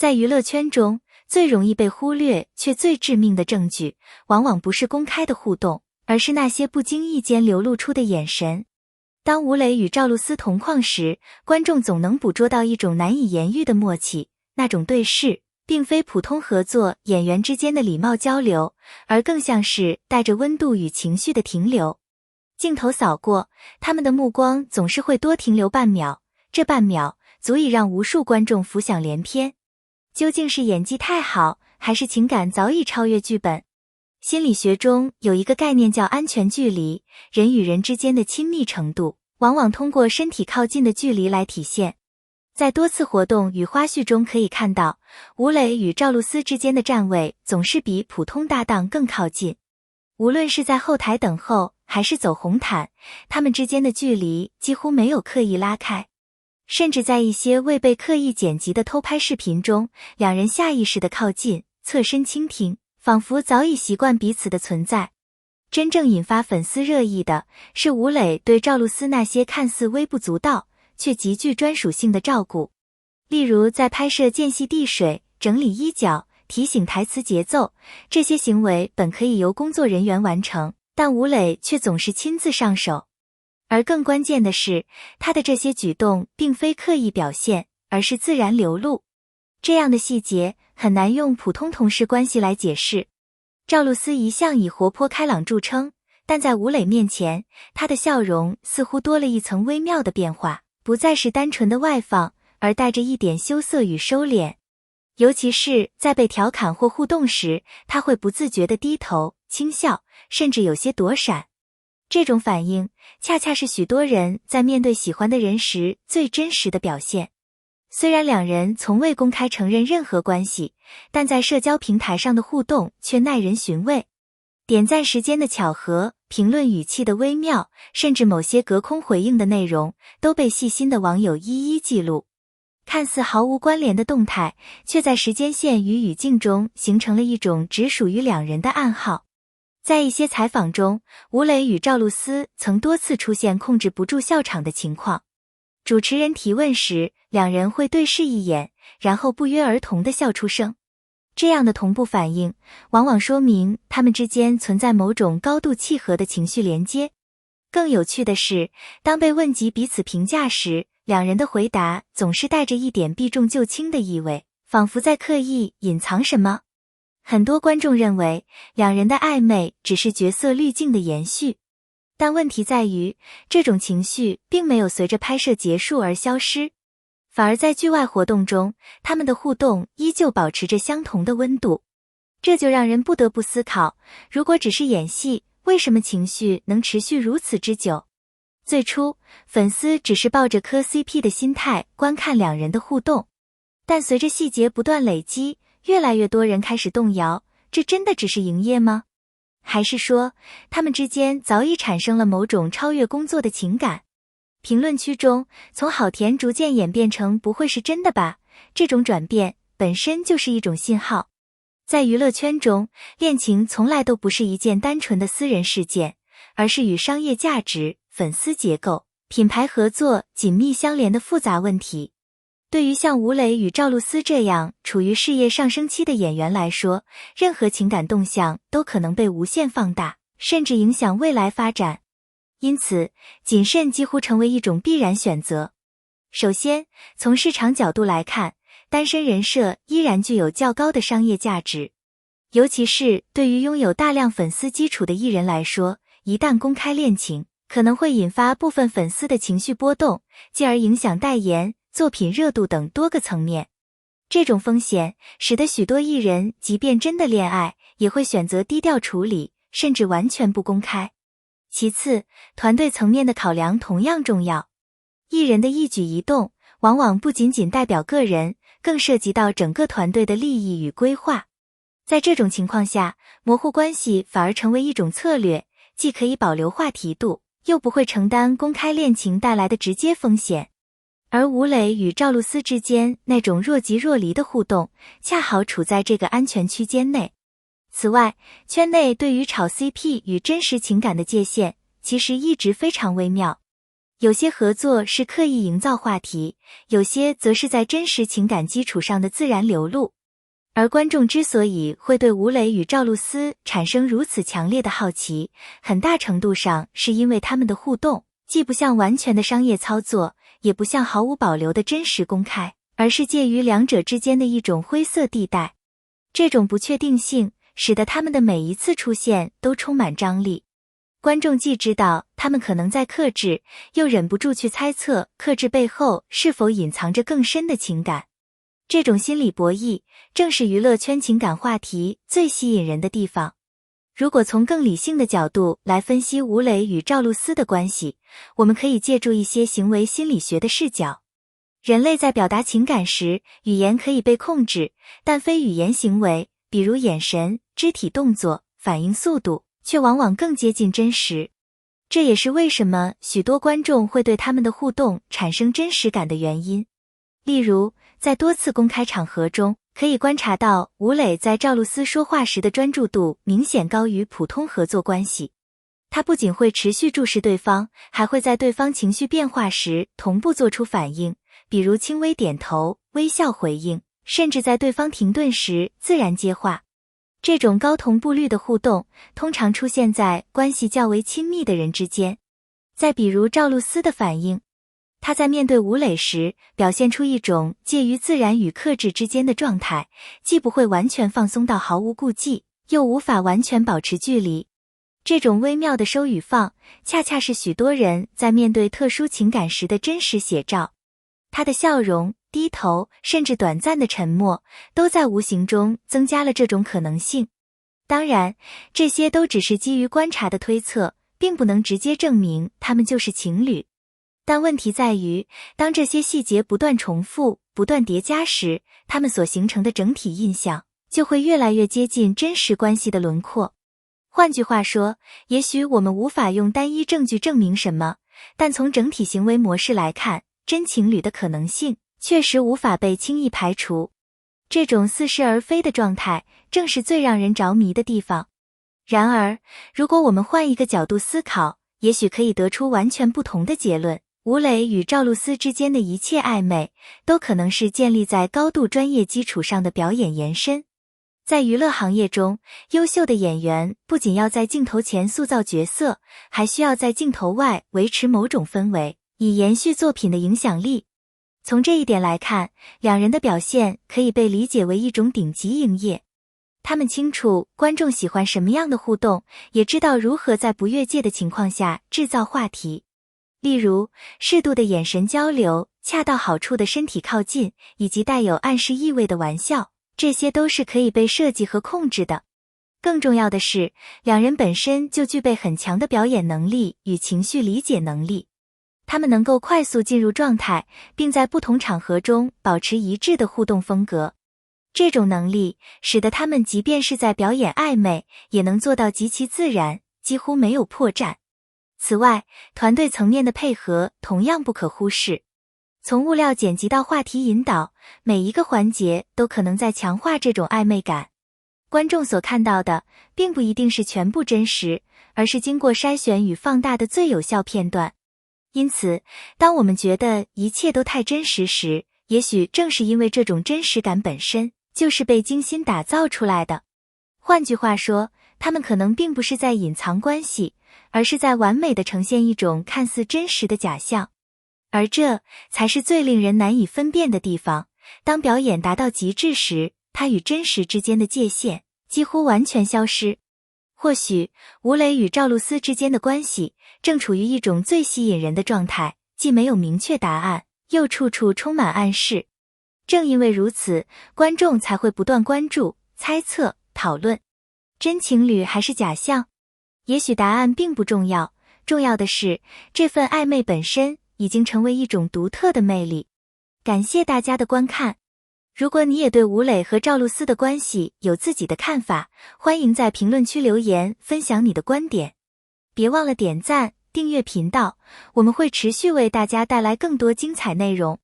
在娱乐圈中，最容易被忽略却最致命的证据，往往不是公开的互动，而是那些不经意间流露出的眼神。当吴磊与赵露思同框时，观众总能捕捉到一种难以言喻的默契，那种对视并非普通合作演员之间的礼貌交流，而更像是带着温度与情绪的停留。镜头扫过，他们的目光总是会多停留半秒，这半秒足以让无数观众浮想联翩。究竟是演技太好，还是情感早已超越剧本？心理学中有一个概念叫安全距离，人与人之间的亲密程度，往往通过身体靠近的距离来体现。在多次活动与花絮中可以看到，吴磊与赵露思之间的站位总是比普通搭档更靠近。无论是在后台等候，还是走红毯，他们之间的距离几乎没有刻意拉开。甚至在一些未被刻意剪辑的偷拍视频中，两人下意识地靠近，侧身倾听，仿佛早已习惯彼此的存在。真正引发粉丝热议的是吴磊对赵露思那些看似微不足道却极具专属性的照顾，例如在拍摄间隙递水、整理衣角、提醒台词节奏，这些行为本可以由工作人员完成，但吴磊却总是亲自上手。而更关键的是，他的这些举动并非刻意表现，而是自然流露。这样的细节很难用普通同事关系来解释。赵露思一向以活泼开朗著称，但在吴磊面前，她的笑容似乎多了一层微妙的变化，不再是单纯的外放，而带着一点羞涩与收敛。尤其是在被调侃或互动时，她会不自觉地低头、轻笑，甚至有些躲闪。这种反应恰恰是许多人在面对喜欢的人时最真实的表现。虽然两人从未公开承认任何关系，但在社交平台上的互动却耐人寻味。点赞时间的巧合，评论语气的微妙，甚至某些隔空回应的内容，都被细心的网友一一记录。看似毫无关联的动态，却在时间线与语境中形成了一种只属于两人的暗号。在一些采访中，吴磊与赵露思曾多次出现控制不住笑场的情况。主持人提问时，两人会对视一眼，然后不约而同地笑出声。这样的同步反应，往往说明他们之间存在某种高度契合的情绪连接。更有趣的是，当被问及彼此评价时，两人的回答总是带着一点避重就轻的意味，仿佛在刻意隐藏什么。很多观众认为，两人的暧昧只是角色滤镜的延续。但问题在于，这种情绪并没有随着拍摄结束而消失，反而在剧外活动中，他们的互动依旧保持着相同的温度。这就让人不得不思考，如果只是演戏，为什么情绪能持续如此之久？最初，粉丝只是抱着磕 CP 的心态观看两人的互动，但随着细节不断累积，越来越多人开始动摇，这真的只是营业吗？还是说，他们之间早已产生了某种超越工作的情感？评论区中，从好甜逐渐演变成不会是真的吧，这种转变本身就是一种信号。在娱乐圈中，恋情从来都不是一件单纯的私人事件，而是与商业价值、粉丝结构、品牌合作紧密相连的复杂问题。对于像吴磊与赵露思这样处于事业上升期的演员来说，任何情感动向都可能被无限放大，甚至影响未来发展。因此，谨慎几乎成为一种必然选择。首先，从市场角度来看，单身人设依然具有较高的商业价值。尤其是对于拥有大量粉丝基础的艺人来说，一旦公开恋情，可能会引发部分粉丝的情绪波动，进而影响代言、作品热度等多个层面。这种风险使得许多艺人即便真的恋爱，也会选择低调处理，甚至完全不公开。其次，团队层面的考量同样重要。艺人的一举一动，往往不仅仅代表个人，更涉及到整个团队的利益与规划。在这种情况下，模糊关系反而成为一种策略，既可以保留话题度，又不会承担公开恋情带来的直接风险。而吴磊与赵露思之间那种若即若离的互动，恰好处在这个安全区间内。此外，圈内对于炒 CP 与真实情感的界限，其实一直非常微妙。有些合作是刻意营造话题，有些则是在真实情感基础上的自然流露。而观众之所以会对吴磊与赵露思产生如此强烈的好奇，很大程度上是因为他们的互动，既不像完全的商业操作，也不像毫无保留的真实公开，而是介于两者之间的一种灰色地带。这种不确定性，使得他们的每一次出现都充满张力。观众既知道他们可能在克制，又忍不住去猜测克制背后是否隐藏着更深的情感。这种心理博弈，正是娱乐圈情感话题最吸引人的地方。如果从更理性的角度来分析吴磊与赵露思的关系，我们可以借助一些行为心理学的视角。人类在表达情感时，语言可以被控制，但非语言行为，比如眼神、肢体动作、反应速度，却往往更接近真实。这也是为什么许多观众会对他们的互动产生真实感的原因。例如，在多次公开场合中，可以观察到吴磊在赵露思说话时的专注度明显高于普通合作关系。他不仅会持续注视对方，还会在对方情绪变化时同步做出反应，比如轻微点头、微笑回应，甚至在对方停顿时自然接话。这种高同步率的互动，通常出现在关系较为亲密的人之间。再比如赵露思的反应，他在面对吴磊时，表现出一种介于自然与克制之间的状态，既不会完全放松到毫无顾忌，又无法完全保持距离。这种微妙的收与放，恰恰是许多人在面对特殊情感时的真实写照。他的笑容、低头，甚至短暂的沉默，都在无形中增加了这种可能性。当然，这些都只是基于观察的推测，并不能直接证明他们就是情侣。但问题在于，当这些细节不断重复、不断叠加时，他们所形成的整体印象就会越来越接近真实关系的轮廓。换句话说，也许我们无法用单一证据证明什么，但从整体行为模式来看，真情侣的可能性确实无法被轻易排除。这种似是而非的状态，正是最让人着迷的地方。然而，如果我们换一个角度思考，也许可以得出完全不同的结论。吴磊与赵露思之间的一切暧昧，都可能是建立在高度专业基础上的表演延伸。在娱乐行业中，优秀的演员不仅要在镜头前塑造角色，还需要在镜头外维持某种氛围，以延续作品的影响力。从这一点来看，两人的表现可以被理解为一种顶级营业。他们清楚观众喜欢什么样的互动，也知道如何在不越界的情况下制造话题。例如，适度的眼神交流、恰到好处的身体靠近，以及带有暗示意味的玩笑，这些都是可以被设计和控制的。更重要的是，两人本身就具备很强的表演能力与情绪理解能力。他们能够快速进入状态，并在不同场合中保持一致的互动风格。这种能力使得他们即便是在表演暧昧，也能做到极其自然，几乎没有破绽。此外，团队层面的配合同样不可忽视。从物料剪辑到话题引导，每一个环节都可能在强化这种暧昧感。观众所看到的，并不一定是全部真实，而是经过筛选与放大的最有效片段。因此，当我们觉得一切都太真实时，也许正是因为这种真实感本身就是被精心打造出来的。换句话说，他们可能并不是在隐藏关系，而是在完美地呈现一种看似真实的假象。而这才是最令人难以分辨的地方。当表演达到极致时，它与真实之间的界限几乎完全消失。或许，吴磊与赵露思之间的关系正处于一种最吸引人的状态，既没有明确答案，又处处充满暗示。正因为如此，观众才会不断关注、猜测、讨论。真情侣还是假象？也许答案并不重要，重要的是，这份暧昧本身已经成为一种独特的魅力。感谢大家的观看。如果你也对吴磊和赵露思的关系有自己的看法，欢迎在评论区留言分享你的观点。别忘了点赞、订阅频道，我们会持续为大家带来更多精彩内容。